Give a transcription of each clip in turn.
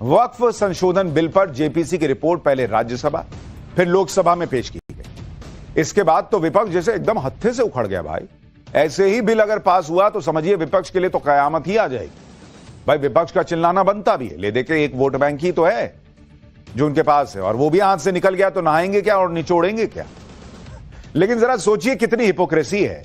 वक्फ संशोधन बिल पर जेपीसी की रिपोर्ट पहले राज्यसभा फिर लोकसभा में पेश की गई। इसके बाद तो विपक्ष जैसे एकदम हत्थे से उखड़ गया भाई। ऐसे ही बिल अगर पास हुआ तो समझिए विपक्ष के लिए तो कयामत ही आ जाएगी। भाई विपक्ष का चिल्लाना बनता भी है, ले देखे एक वोट बैंक ही तो है जो उनके पास है, और वो भी हाथ से निकल गया तो नहाएंगे क्या और निचोड़ेंगे क्या। लेकिन जरा सोचिए कितनी हिपोक्रेसी है।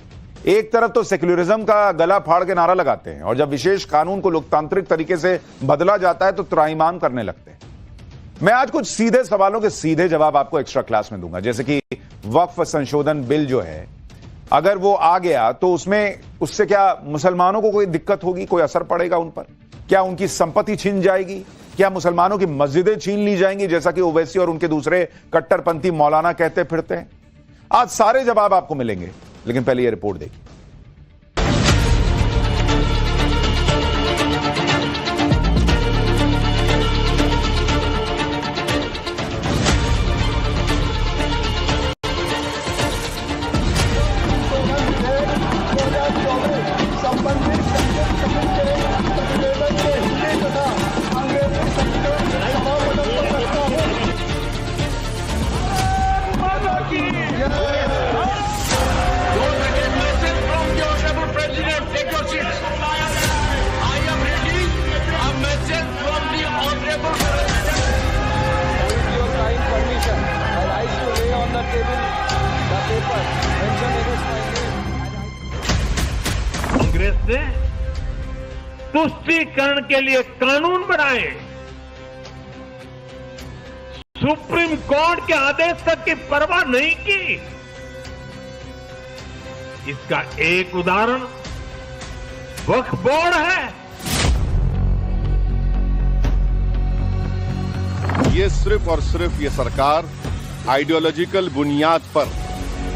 एक तरफ तो सेक्युलरिज्म का गला फाड़ के नारा लगाते हैं और जब विशेष कानून को लोकतांत्रिक तरीके से बदला जाता है तो त्राईमान करने लगते हैं। मैं आज कुछ सीधे सवालों के सीधे जवाब आपको एक्स्ट्रा क्लास में दूंगा, जैसे कि वक्फ संशोधन बिल जो है अगर वो आ गया तो उससे क्या मुसलमानों को कोई दिक्कत होगी, कोई असर पड़ेगा उन पर? क्या उनकी संपत्ति छीन जाएगी? क्या मुसलमानों की मस्जिदें छीन ली जाएंगी जैसा कि ओवैसी और उनके दूसरे कट्टरपंथी मौलाना कहते फिरते हैं? आज सारे जवाब आपको मिलेंगे, लेकिन पहले यह रिपोर्ट देखिए। कांग्रेस ने तुष्टीकरण के लिए कानून बनाए, सुप्रीम कोर्ट के आदेश तक की परवाह नहीं की। इसका एक उदाहरण वक्फ बोर्ड है। ये सिर्फ और सिर्फ ये सरकार आइडियोलॉजिकल बुनियाद पर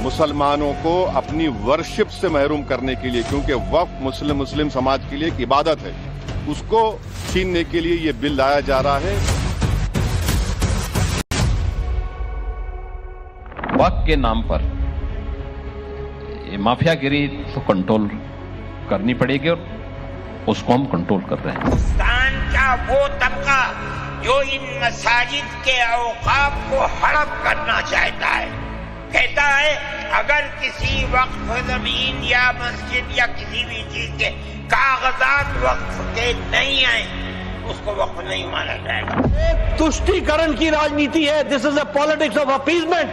मुसलमानों को अपनी वर्शिप से महरूम करने के लिए, क्योंकि वक्फ मुस्लिम समाज के लिए एक इबादत है, उसको छीनने के लिए ये बिल लाया जा रहा है। वक्फ के नाम पर ये माफियागिरी तो कंट्रोल करनी पड़ेगी और उसको हम कंट्रोल कर रहे हैं। हिंदुस्तान का वो तबका जो इन मसाजिद के औकाफ को हड़प करना चाहता है, कहता है अगर किसी वक्फ जमीन या मस्जिद या किसी भी चीज के कागजात वक्फ के नहीं आए उसको वक्फ नहीं माना जाएगा। तुष्टीकरण की राजनीति है। This is a politics of appeasement.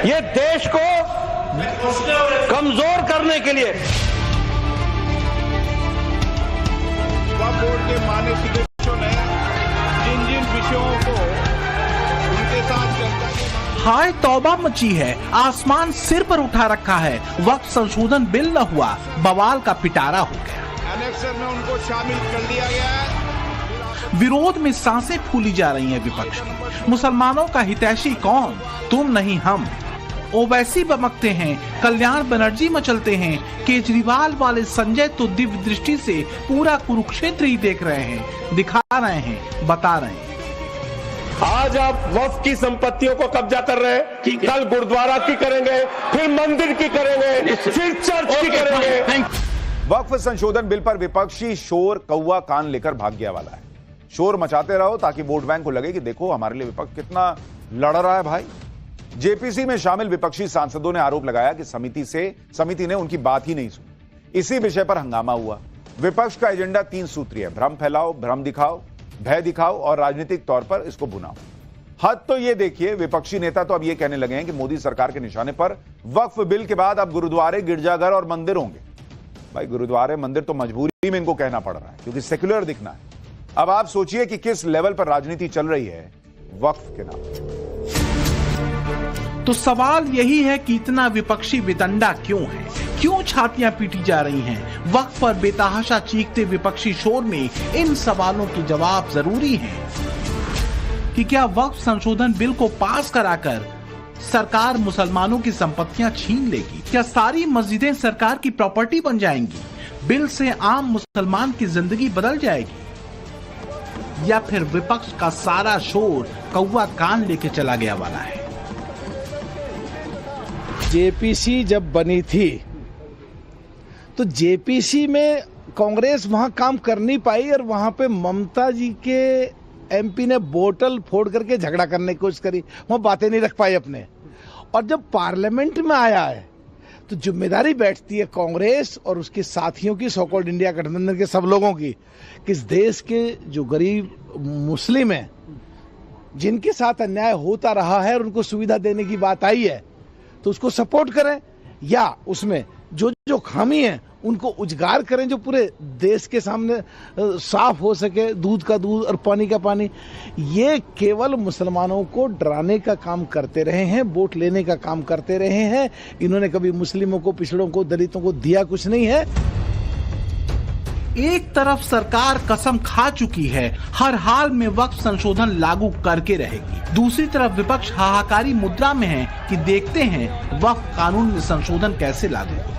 ये देश को कमजोर करने के लिए वक्फ बोर्ड के माननीय सदस्यों ने जिन विषयों को उनके साथ चर्चा की। हाय तौबा मची है, आसमान सिर पर उठा रखा है। वक्फ संशोधन बिल न हुआ, बवाल का पिटारा हो गया। एनेक्सर में उनको शामिल कर लिया गया है। विरोध में सांसें फूली जा रही हैं विपक्ष की। मुसलमानों का हितैषी कौन? तुम नहीं हम। ओवैसी बमकते हैं, कल्याण बनर्जी मचलते हैं, केजरीवाल वाले संजय तो दिव्य दृष्टि से पूरा कुरुक्षेत्र ही देख रहे हैं, दिखा रहे हैं, बता रहे हैं। आज आप वक्फ की संपत्तियों को कब्जा कर रहे हैं, कल गुरुद्वारा की करेंगे, फिर मंदिर की करेंगे, फिर चर्च की करेंगे। वक्फ संशोधन बिल पर विपक्षी शोर कौवा कान लेकर भाग गया वाला है। शोर मचाते रहो ताकि वोट बैंक को लगे कि देखो हमारे लिए विपक्ष कितना लड़ रहा है भाई। जेपीसी में शामिल विपक्षी सांसदों ने आरोप लगाया कि समिति ने उनकी बात ही नहीं सुनी। इसी विषय पर हंगामा हुआ। विपक्ष का एजेंडा 3 सूत्रीय है: भ्रम फैलाओ, भ्रम दिखाओ, भय दिखाओ और राजनीतिक तौर पर इसको भुनाओ। हद तो ये देखिए, विपक्षी नेता तो अब ये कहने लगे हैं कि मोदी सरकार के निशाने पर वक्फ बिल के बाद अब गुरुद्वारे, गिरजाघर और मंदिर होंगे। भाई गुरुद्वारे मंदिर तो मजबूरी में इनको कहना पड़ रहा है क्योंकि सेक्युलर दिखना है। अब आप सोचिए कि किस लेवल पर राजनीति चल रही है वक्फ के नाम। तो सवाल यही है कि इतना विपक्षी वितंडा क्यों है? क्यों छातियां पीटी जा रही हैं? वक्फ पर बेतहाशा चीखते विपक्षी शोर में इन सवालों के जवाब जरूरी हैं कि क्या वक्फ संशोधन बिल को पास कराकर सरकार मुसलमानों की संपत्तियां छीन लेगी? क्या सारी मस्जिदें सरकार की प्रॉपर्टी बन जाएंगी? बिल से आम मुसलमान की जिंदगी बदल जाएगी? या फिर विपक्ष का सारा शोर कौवा कान लेके चला गया वाला है? जेपीसी जब बनी थी तो जेपीसी में कांग्रेस वहां काम कर नहीं पाई और वहां पे ममता जी के एमपी ने बोतल फोड़ करके झगड़ा करने की कोशिश करी, वहां बातें नहीं रख पाए अपने। और जब पार्लियामेंट में आया है तो जिम्मेदारी बैठती है कांग्रेस और उसके साथियों की, सो कॉल्ड इंडिया गठबंधन के सब लोगों की, कि इस देश के जो गरीब मुस्लिम हैं जिनके साथ अन्याय होता रहा है और उनको सुविधा देने की बात आई है तो उसको सपोर्ट करें, या उसमें जो जो खामी है उनको उजागर करें जो पूरे देश के सामने साफ हो सके, दूध का दूध और पानी का पानी। ये केवल मुसलमानों को डराने का काम करते रहे हैं, वोट लेने का काम करते रहे हैं। इन्होंने कभी मुस्लिमों को, पिछड़ों को, दलितों को दिया कुछ नहीं है। एक तरफ सरकार कसम खा चुकी है हर हाल में वक्फ संशोधन लागू करके रहेगी, दूसरी तरफ विपक्ष हाहाकारी मुद्रा में है कि देखते हैं वक्फ कानून में संशोधन कैसे लागू होता है।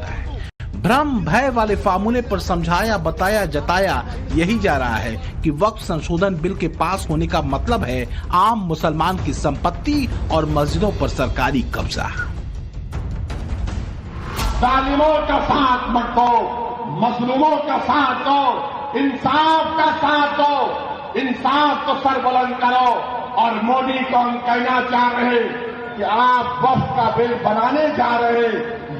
भ्रम भय वाले फार्मूले पर समझाया, बताया, जताया यही जा रहा है कि वक्फ संशोधन बिल के पास होने का मतलब है आम मुसलमान की संपत्ति और मस्जिदों पर सरकारी कब्जा। जालिमों का साथ मत दो, मजलूमों का साथ दो, इंसाफ का साथ दो, इंसाफ को सर बुलंद करो। और मोदी को हम कहना चाह रहे कि आप वक्फ का बिल बनाने जा रहे,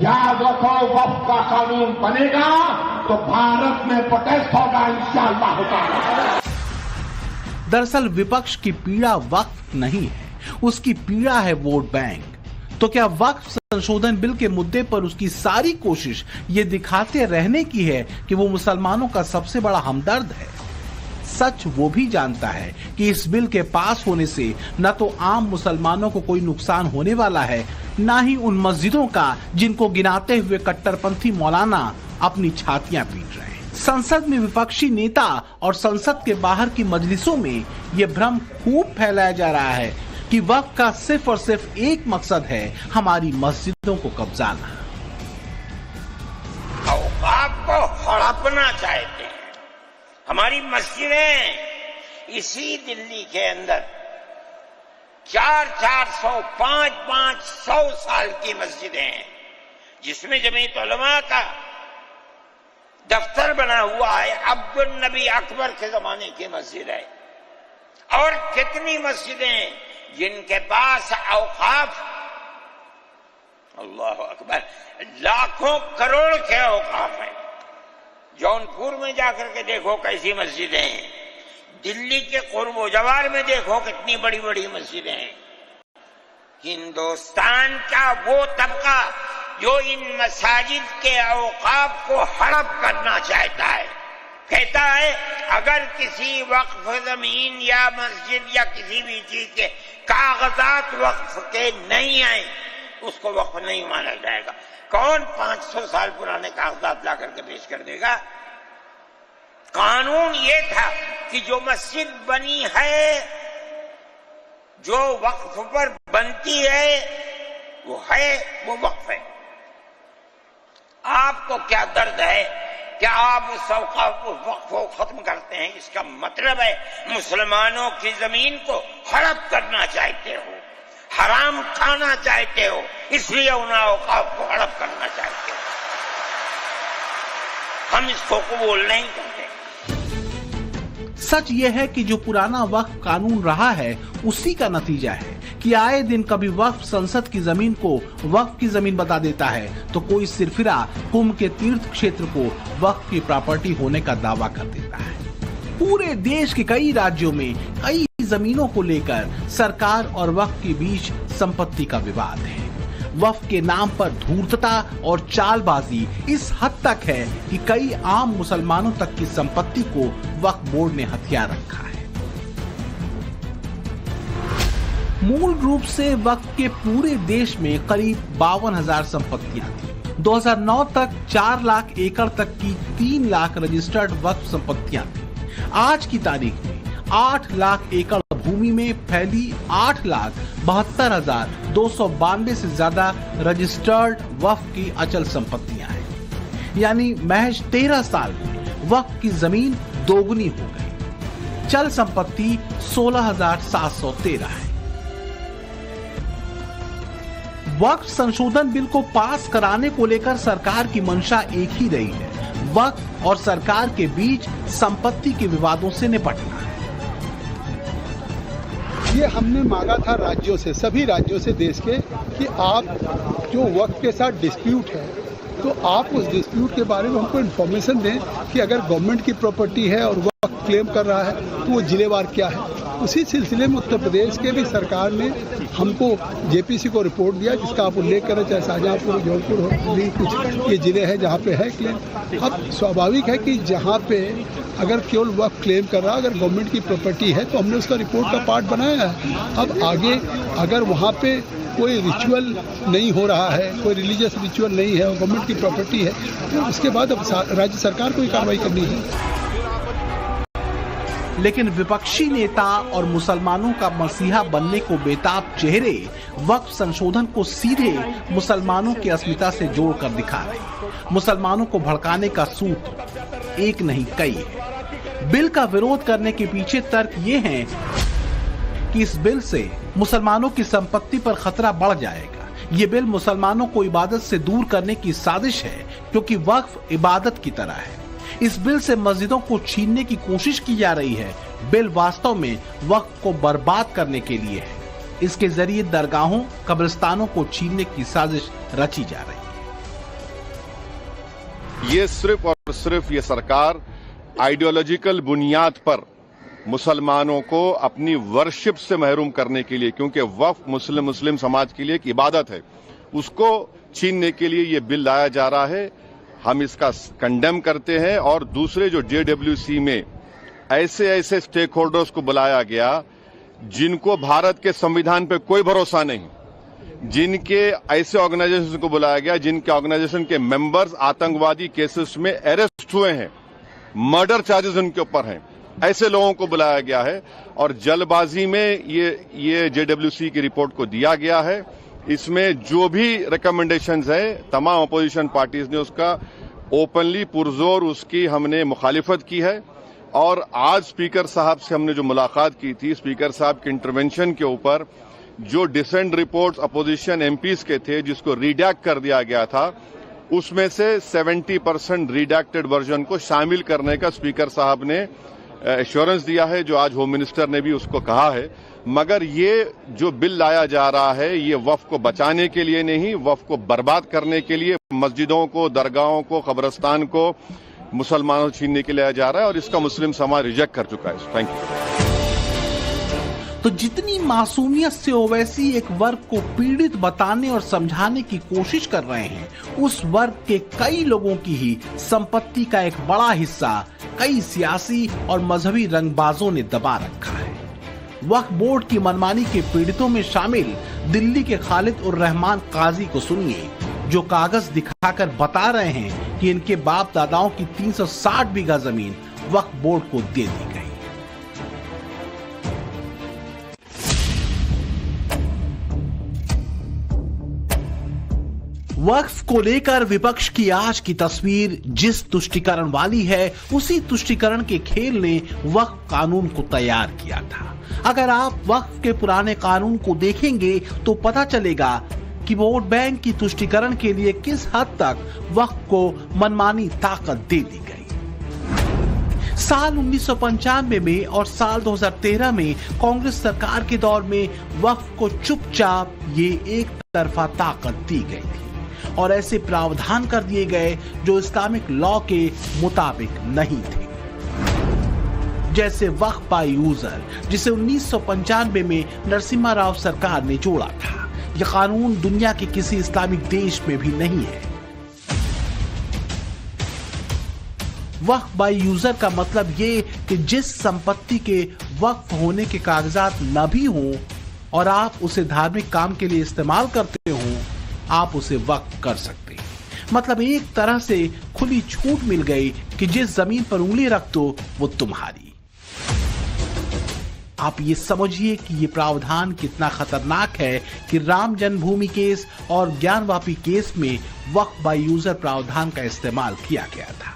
याद रखो वक्फ का कानून बनेगा तो भारत में प्रोटेस्ट होगा इंशाअल्लाह ताला। दरअसल विपक्ष की पीड़ा वक्फ नहीं है, उसकी पीड़ा है वोट बैंक। तो क्या वक्फ संशोधन बिल के मुद्दे पर उसकी सारी कोशिश ये दिखाते रहने की है कि वो मुसलमानों का सबसे बड़ा हमदर्द है? सच वो भी जानता है कि इस बिल के पास होने से न तो आम मुसलमानों को कोई नुकसान होने वाला है, न ही उन मस्जिदों का जिनको गिनाते हुए कट्टरपंथी मौलाना अपनी छातियां पीट रहे हैं। संसद में विपक्षी नेता और संसद के बाहर की मजलिसों में ये भ्रम खूब फैलाया जा रहा है कि वक्फ का सिर्फ और सिर्फ एक मकसद है, हमारी मस्जिदों को कब्जाना। औकाफ को हड़पना चाहते हैं। हमारी मस्जिदें इसी दिल्ली के अंदर 400-400, 500 साल की मस्जिदें हैं, जिसमें जमीयत उलमा का दफ्तर बना हुआ है, अब्दुल नबी अकबर के जमाने की मस्जिद है। और कितनी मस्जिदें जिनके पास औकाफ, अल्लाह अकबर, लाखों करोड़ के औकाफ हैं। जौनपुर में जाकर के देखो कैसी मस्जिदें हैं, दिल्ली के कुर्बो जवार में देखो कितनी बड़ी बड़ी मस्जिदें हैं। हिंदुस्तान का वो तबका जो इन मसाजिद के औकाफ को हड़प करना चाहता है, कहता है अगर किसी वक्फ जमीन या मस्जिद या किसी भी चीज के कागजात वक्फ के नहीं आए उसको वक्फ नहीं माना जाएगा। कौन 500 साल पुराने कागजात ला करके पेश कर देगा? कानून ये था कि जो मस्जिद बनी है, जो वक्फ पर बनती है, वो वक्फ है। आपको क्या दर्द है? क्या आप उस वक्फ को खत्म करते हैं? इसका मतलब है मुसलमानों की जमीन को हड़प करना चाहते हो, हराम खाना चाहते हो, इसलिए उन औकाफ को हड़प करना चाहते हो। हम इसको कबूल नहीं करते। सच यह है कि जो पुराना वक्फ कानून रहा है उसी का नतीजा है कि आए दिन कभी वक्फ संसद की जमीन को वक्फ की जमीन बता देता है तो कोई सिरफिरा कुंभ के तीर्थ क्षेत्र को वक्फ की प्रॉपर्टी होने का दावा कर देता है। पूरे देश के कई राज्यों में कई जमीनों को लेकर सरकार और वक्फ के बीच संपत्ति का विवाद है। वक्फ के नाम पर धूर्तता और चालबाजी इस हद तक है कि कई आम मुसलमानों तक की संपत्ति को वक्फ बोर्ड ने हथियार रखा है। मूल रूप से वक्फ के पूरे देश में करीब 52,000 संपत्तियां थी। 2009 तक 4 लाख एकड़ तक की 3 लाख रजिस्टर्ड वक्फ संपत्तियां थी। आज की तारीख में 8 लाख एकड़ भूमि में फैली 8,72,292 से ज्यादा रजिस्टर्ड वक्फ की अचल संपत्तियां हैं। यानी महज 13 साल में वक्फ की जमीन दोगुनी हो गई। चल संपत्ति 16,713 है। वक्फ संशोधन बिल को पास कराने को लेकर सरकार की मंशा एक ही रही है, वक्फ और सरकार के बीच संपत्ति के विवादों से निपटना है। ये हमने मांगा था राज्यों से, सभी राज्यों से देश के, कि आप जो वक्फ के साथ डिस्प्यूट है तो आप उस डिस्प्यूट के बारे में हमको इन्फॉर्मेशन दें कि अगर गवर्नमेंट की प्रॉपर्टी है और वक्फ क्लेम कर रहा है तो वो जिलेवार क्या है। उसी सिलसिले में उत्तर प्रदेश के भी सरकार ने हमको जेपीसी को रिपोर्ट दिया, जिसका आप उल्लेख करें, चाहे शाहजहांपुर, जौनपुर हो, भी कुछ ये जिले हैं जहाँ पे है क्लेम। अब स्वाभाविक है कि जहाँ पे अगर केवल वक्फ क्लेम कर रहा, अगर गवर्नमेंट की प्रॉपर्टी है तो हमने उसका रिपोर्ट का पार्ट बनाया है। अब आगे अगर वहाँ पे कोई रिचुअल नहीं हो रहा है, कोई रिलीजियस रिचुअल नहीं है और गवर्नमेंट की प्रॉपर्टी है, तो उसके बाद अब राज्य सरकार को ही कार्रवाई करनी है। लेकिन विपक्षी नेता और मुसलमानों का मसीहा बनने को बेताब चेहरे वक्फ संशोधन को सीधे मुसलमानों की अस्मिता से जोड़कर दिखा रहे। मुसलमानों को भड़काने का सूत्र एक नहीं कई है। बिल का विरोध करने के पीछे तर्क ये है कि इस बिल से मुसलमानों की संपत्ति पर खतरा बढ़ जाएगा। ये बिल मुसलमानों को इबादत से दूर करने की साजिश है, क्योंकि वक्फ इबादत की तरह है। इस बिल से मस्जिदों को छीनने की कोशिश की जा रही है। बिल वास्तव में वक्फ को बर्बाद करने के लिए है। इसके जरिए दरगाहों, कब्रिस्तानों को छीनने की साजिश रची जा रही है। ये सिर्फ और सिर्फ ये सरकार आइडियोलॉजिकल बुनियाद पर मुसलमानों को अपनी वर्शिप से महरूम करने के लिए, क्योंकि वक्फ मुस्लिम समाज के लिए एक इबादत है, उसको छीनने के लिए ये बिल लाया जा रहा है। हम इसका कंडेम करते हैं। और दूसरे जो जेडब्ल्यूसी में ऐसे स्टेक होल्डर्स को बुलाया गया जिनको भारत के संविधान पे कोई भरोसा नहीं, जिनके ऐसे ऑर्गेनाइजेशन को बुलाया गया जिनके ऑर्गेनाइजेशन के मेंबर्स आतंकवादी केसेस में अरेस्ट हुए हैं, मर्डर चार्जेस उनके ऊपर हैं, ऐसे लोगों को बुलाया गया है। और जल्दबाजी में ये जेडब्ल्यूसी की रिपोर्ट को दिया गया है। इसमें जो भी रिकमेंडेशंस है, तमाम अपोजिशन पार्टीज ने उसका ओपनली पुरजोर उसकी हमने मुखालिफत की है। और आज स्पीकर साहब से हमने जो मुलाकात की थी, स्पीकर साहब के इंटरवेंशन के ऊपर जो डिसेंट रिपोर्ट्स अपोजिशन एमपीज के थे जिसको रिडैक्ट कर दिया गया था, उसमें से 70% रिडैक्टेड वर्जन को शामिल करने का स्पीकर साहब ने एश्योरेंस दिया है, जो आज होम मिनिस्टर ने भी उसको कहा है। मगर ये जो बिल लाया जा रहा है ये वक्फ को बचाने के लिए नहीं, वक्फ को बर्बाद करने के लिए, मस्जिदों को, दरगाहों को, कब्रिस्तान को मुसलमानों छीनने के लिए लाया जा रहा है और इसका मुस्लिम समाज रिजेक्ट कर चुका है। Thank you. तो जितनी मासूमियत से ओवैसी एक वर्ग को पीड़ित बताने और समझाने की कोशिश कर रहे हैं, उस वर्ग के कई लोगों की ही संपत्ति का एक बड़ा हिस्सा कई सियासी और मजहबी रंगबाजों ने दबा रखा है। वक्फ बोर्ड की मनमानी के पीड़ितों में शामिल दिल्ली के खालिद उर रहमान काजी को सुनिए, जो कागज दिखाकर बता रहे हैं कि इनके बाप दादाओं की 360 बीघा जमीन वक्फ बोर्ड को दे दी गई। वक्फ को लेकर विपक्ष की आज की तस्वीर जिस तुष्टीकरण वाली है, उसी तुष्टीकरण के खेल ने वक्फ कानून को तैयार किया था। अगर आप वक्फ के पुराने कानून को देखेंगे तो पता चलेगा कि वोट बैंक की तुष्टीकरण के लिए किस हद तक वक्फ को मनमानी ताकत दे दी गई। साल 1995 में और साल 2013 में कांग्रेस सरकार के दौर में वक्फ को चुपचाप ये एक तरफा ताकत दी गई थी और ऐसे प्रावधान कर दिए गए जो इस्लामिक लॉ के मुताबिक नहीं थे, जैसे वक्फ बाय यूजर, जिसे 1995 में नरसिम्हा राव सरकार ने जोड़ा था। यह कानून दुनिया के किसी इस्लामिक देश में भी नहीं है। वक्फ बाय यूजर का मतलब ये कि जिस संपत्ति के वक्फ होने के कागजात न भी हों और आप उसे धार्मिक काम के लिए इस्तेमाल करते हो, आप उसे वक्फ कर सकते हैं। मतलब एक तरह से खुली छूट मिल गई कि जिस जमीन पर उंगली रख दो वो तुम्हारी। आप ये समझिए कि ये प्रावधान कितना खतरनाक है कि राम जन्मभूमि केस और ज्ञानवापी केस में वक्फ बाय यूजर प्रावधान का इस्तेमाल किया गया था।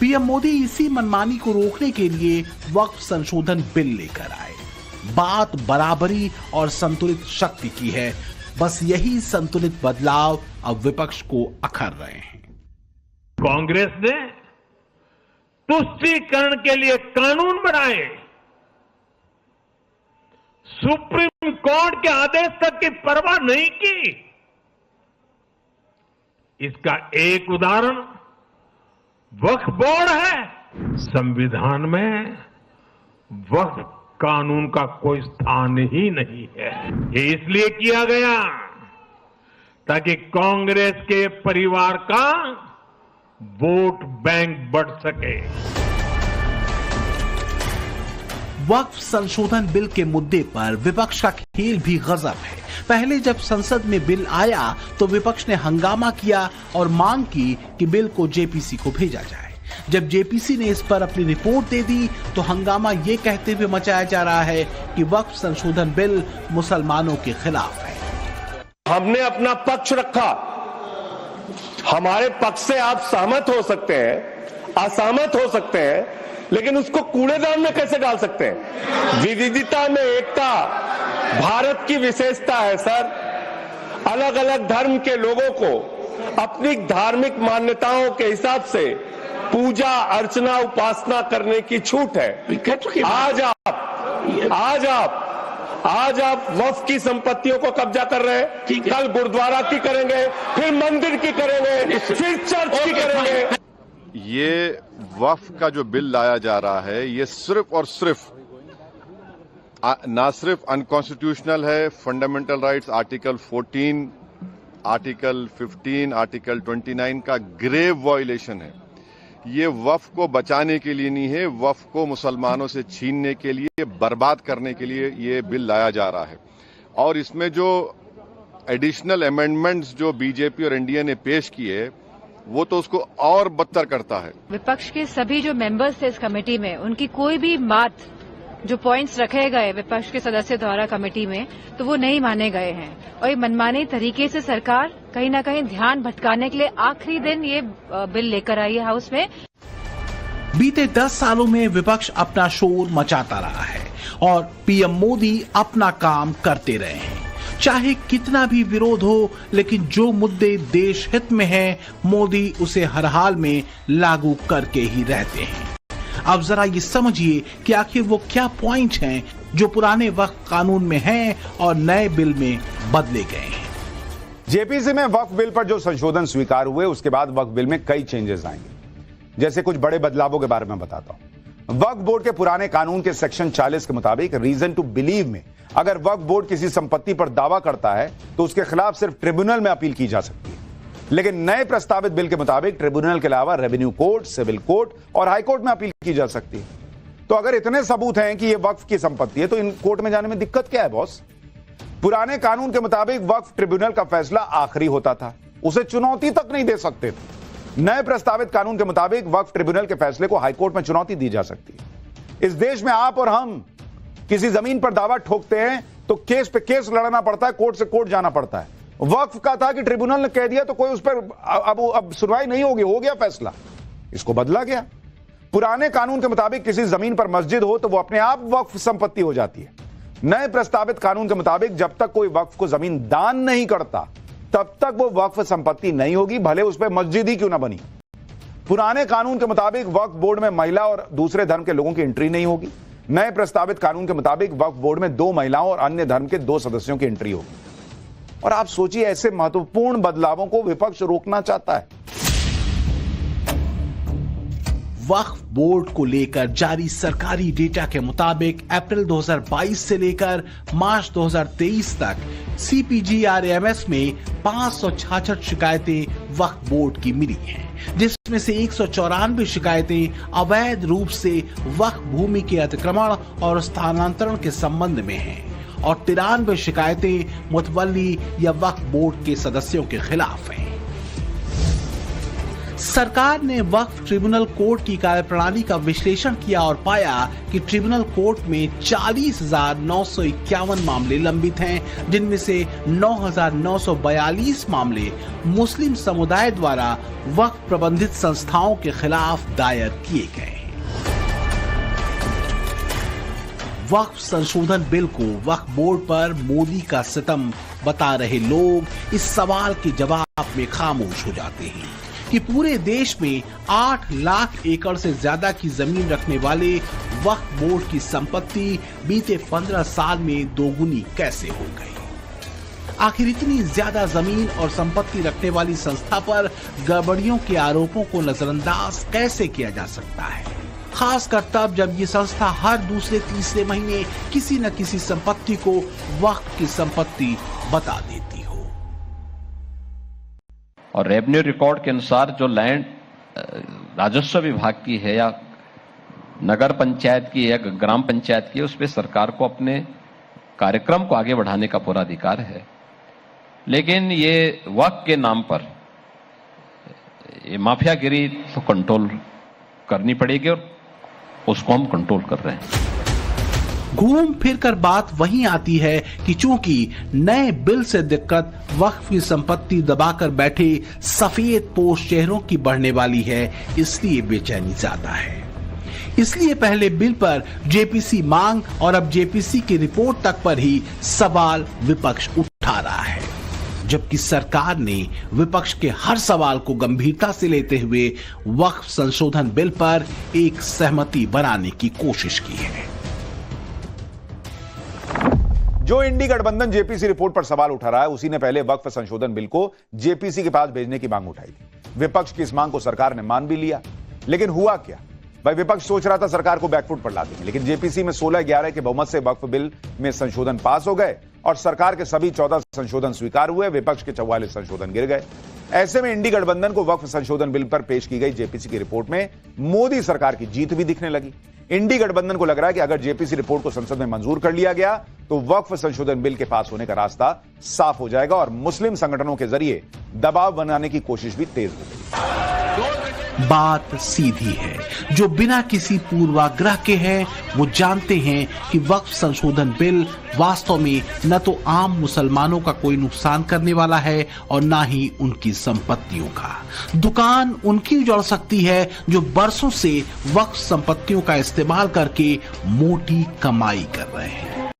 पीएम मोदी इसी मनमानी को रोकने के लिए वक्फ संशोधन बिल लेकर आए। बात बराबरी और संतुलित शक्ति की है, बस यही संतुलित बदलाव अब विपक्ष को अखर रहे हैं। कांग्रेस ने तुष्टीकरण के लिए कानून बनाए, सुप्रीम कोर्ट के आदेश तक की परवाह नहीं की। इसका एक उदाहरण वक्फ बोर्ड है। संविधान में वक्फ कानून का कोई स्थान ही नहीं है। ये इसलिए किया गया ताकि कांग्रेस के परिवार का वोट बैंक बढ़ सके। वक्फ संशोधन बिल के मुद्दे पर विपक्ष का खेल भी गजब है। पहले जब संसद में बिल आया तो विपक्ष ने हंगामा किया और मांग की कि बिल को जेपीसी को भेजा जाए। जब जेपीसी ने इस पर अपनी रिपोर्ट दे दी तो हंगामा ये कहते हुए मचाया जा रहा है कि वक्फ संशोधन बिल मुसलमानों के खिलाफ है। हमने अपना पक्ष रखा। हमारे पक्ष से आप सहमत हो सकते हैं, असहमत हो सकते हैं, लेकिन उसको कूड़ेदान में कैसे डाल सकते हैं? विविधता में एकता भारत की विशेषता है सर। अलग अलग धर्म के लोगों को अपनी धार्मिक मान्यताओं के हिसाब से पूजा अर्चना उपासना करने की छूट है। आज आप वक्फ की संपत्तियों को कब्जा कर रहे हैं। कल गुरुद्वारा की करेंगे, फिर मंदिर की करेंगे, फिर चर्च की करेंगे। ये वक्फ का जो बिल लाया जा रहा है, ये सिर्फ और सिर्फ ना सिर्फ अनकॉन्स्टिट्यूशनल है, fundamental rights article 14, article 15, article 29 का ग्रेव वायलेशन है। ये वक्फ को बचाने के लिए नहीं है, वक्फ को मुसलमानों से छीनने के लिए, बर्बाद करने के लिए ये बिल लाया जा रहा है। और इसमें जो एडिशनल अमेंडमेंट्स जो बीजेपी और एनडीए ने पेश किए, वो तो उसको और बदतर करता है। विपक्ष के सभी जो मेंबर्स थे इस कमेटी में, उनकी कोई भी बात, जो पॉइंट्स रखे गए विपक्ष के सदस्य द्वारा कमेटी में, तो वो नहीं माने गए हैं। और ये मनमाने तरीके से सरकार कहीं ना कहीं ध्यान भटकाने के लिए आखिरी दिन ये बिल लेकर आई है हाउस में। बीते 10 सालों में विपक्ष अपना शोर मचाता रहा है और पीएम मोदी अपना काम करते रहे हैं। चाहे कितना भी विरोध हो, लेकिन जो मुद्दे देश हित में हैं, मोदी उसे हर हाल में लागू करके ही रहते हैं। अब जरा ये समझिए कि आखिर वो क्या पॉइंट हैं जो पुराने वक्फ कानून में हैं और नए बिल में बदले गए हैं। जेपीसी में वक्फ बिल पर जो संशोधन स्वीकार हुए, उसके बाद वक्फ बिल में कई चेंजेस आएंगे। जैसे कुछ बड़े बदलावों के बारे में बताता हूं। वक्फ बोर्ड के पुराने कानून के सेक्शन 40 के मुताबिक रीजन टू बिलीव में अगर वक्फ बोर्ड किसी संपत्ति पर दावा करता है तो उसके खिलाफ सिर्फ ट्रिब्यूनल में अपील की जा सकती है। लेकिन नए प्रस्तावित बिल के मुताबिक ट्रिब्यूनल के अलावा रेवेन्यू कोर्ट, सिविल कोर्ट और हाई कोर्ट में अपील की जा सकती है। तो अगर इतने सबूत हैं कि यह वक्फ की संपत्ति है, तो इन कोर्ट में जाने में दिक्कत क्या है बॉस? पुराने कानून के मुताबिक वक्फ ट्रिब्यूनल का फैसला आखिरी होता था, उसे चुनौती तक नहीं दे सकते थे। नए प्रस्तावित कानून के मुताबिक वक्फ ट्रिब्यूनल के फैसले को हाईकोर्ट में चुनौती दी जा सकती है। इस देश में आप और हम किसी जमीन पर दावा ठोकते हैं तो केस पे केस लड़ना पड़ता है, कोर्ट से कोर्ट जाना पड़ता है। वक्फ का था कि ट्रिब्यूनल ने कह दिया तो कोई उस पर अब सुनवाई नहीं होगी, हो गया फैसला, इसको बदला गया। पुराने कानून के मुताबिक किसी जमीन पर मस्जिद हो तो वो अपने आप वक्फ संपत्ति हो जाती है। नए प्रस्तावित कानून के मुताबिक जब तक कोई वक्फ को जमीन दान नहीं करता तब तक वो वक्फ संपत्ति नहीं होगी, भले उस पर मस्जिद ही क्यों ना बनी। पुराने कानून के मुताबिक वक्फ बोर्ड में महिला और दूसरे धर्म के लोगों की एंट्री नहीं होगी। नए प्रस्तावित कानून के मुताबिक वक्फ बोर्ड में 2 महिलाओं और अन्य धर्म के 2 सदस्यों की एंट्री होगी। और आप सोचिए, ऐसे महत्वपूर्ण बदलावों को विपक्ष रोकना चाहता है। वक्फ बोर्ड को लेकर जारी सरकारी डेटा के मुताबिक अप्रैल 2022 से लेकर मार्च 2023 तक CPGRAMS में 566 शिकायतें वक्फ बोर्ड की मिली हैं, जिसमें से 194 शिकायतें अवैध रूप से वक्फ भूमि के अतिक्रमण और स्थानांतरण के संबंध में हैं और 93 शिकायतें मुतवल्ली या वक्फ बोर्ड के सदस्यों के खिलाफ हैं। सरकार ने वक्फ ट्रिब्यूनल कोर्ट की कार्यप्रणाली का विश्लेषण किया और पाया कि ट्रिब्यूनल कोर्ट में 40,951 मामले लंबित हैं, जिनमें से 9,942 मामले मुस्लिम समुदाय द्वारा वक्फ प्रबंधित संस्थाओं के खिलाफ दायर किए गए हैं। वक्फ संशोधन बिल को वक्फ बोर्ड पर मोदी का सितम बता रहे लोग इस सवाल के जवाब में खामोश हो जाते हैं कि पूरे देश में 8 लाख एकड़ से ज्यादा की जमीन रखने वाले वक्फ बोर्ड की संपत्ति बीते 15 साल में दोगुनी कैसे हो गई। आखिर इतनी ज्यादा जमीन और संपत्ति रखने वाली संस्था पर गड़बड़ियों के आरोपों को नजरअंदाज कैसे किया जा सकता है, खासकर तब जब ये संस्था हर दूसरे तीसरे महीने किसी न किसी संपत्ति को वक्फ की संपत्ति बता देती हो। और रेवेन्यू रिकॉर्ड के अनुसार जो लैंड राजस्व विभाग की है या नगर पंचायत की या ग्राम पंचायत की है, उस पर सरकार को अपने कार्यक्रम को आगे बढ़ाने का पूरा अधिकार है। लेकिन ये वक्फ के नाम पर ये माफियागिरी तो कंट्रोल करनी पड़ेगी और उसको हम कंट्रोल कर रहे हैं। घूम फिर कर बात वहीं आती है कि चूंकि नए बिल से दिक्कत वक्फ की संपत्ति दबाकर बैठे सफेद पोश चेहरों की बढ़ने वाली है, इसलिए बेचैनी ज्यादा है। इसलिए पहले बिल पर जेपीसी मांग और अब जेपीसी की रिपोर्ट तक पर ही सवाल विपक्ष उठा रहा है, जबकि सरकार ने विपक्ष के हर सवाल को गंभीरता से लेते हुए वक्फ संशोधन बिल पर एक सहमति बनाने की कोशिश की है। जो इंडी गठबंधन जेपीसी रिपोर्ट पर सवाल उठा रहा है, उसी ने पहले वक्फ संशोधन बिल को जेपीसी के पास भेजने की मांग उठाई थी। विपक्ष की इस मांग को सरकार ने मान भी लिया, लेकिन हुआ क्या भाई, विपक्ष सोच रहा था सरकार को बैकफुट पर ला देंगे, लेकिन जेपीसी में 16-11 के बहुमत से वक्फ बिल में संशोधन पास हो गए और सरकार के सभी 14 संशोधन स्वीकार हुए, विपक्ष के 44 संशोधन गिर गए। ऐसे में इंडी गठबंधन को वक्फ संशोधन बिल पर पेश की गई जेपीसी की रिपोर्ट में मोदी सरकार की जीत भी दिखने लगी। इंडी गठबंधन को लग रहा है कि अगर जेपीसी रिपोर्ट को संसद में मंजूर कर लिया गया तो वक्फ संशोधन बिल के पास होने का रास्ता साफ हो जाएगा और मुस्लिम संगठनों के जरिए दबाव बनाने की कोशिश भी तेज हो गई। बात सीधी है, जो बिना किसी पूर्वाग्रह के हैं वो जानते हैं कि वक्फ संशोधन बिल वास्तव में न तो आम मुसलमानों का कोई नुकसान करने वाला है और ना ही उनकी संपत्तियों का। दुकान उनकी उजड़ सकती है जो बरसों से वक्फ संपत्तियों का इस्तेमाल करके मोटी कमाई कर रहे हैं।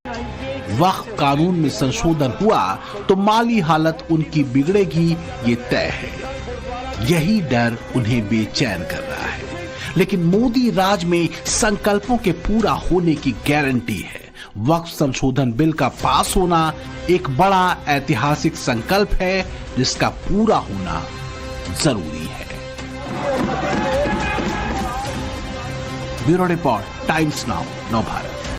वक्फ कानून में संशोधन हुआ तो माली हालत उनकी बिगड़ेगी, ये तय है। यही डर उन्हें बेचैन कर रहा है, लेकिन मोदी राज में संकल्पों के पूरा होने की गारंटी है। वक्फ संशोधन बिल का पास होना एक बड़ा ऐतिहासिक संकल्प है, जिसका पूरा होना जरूरी है। Bureau report, times now, Navbharat.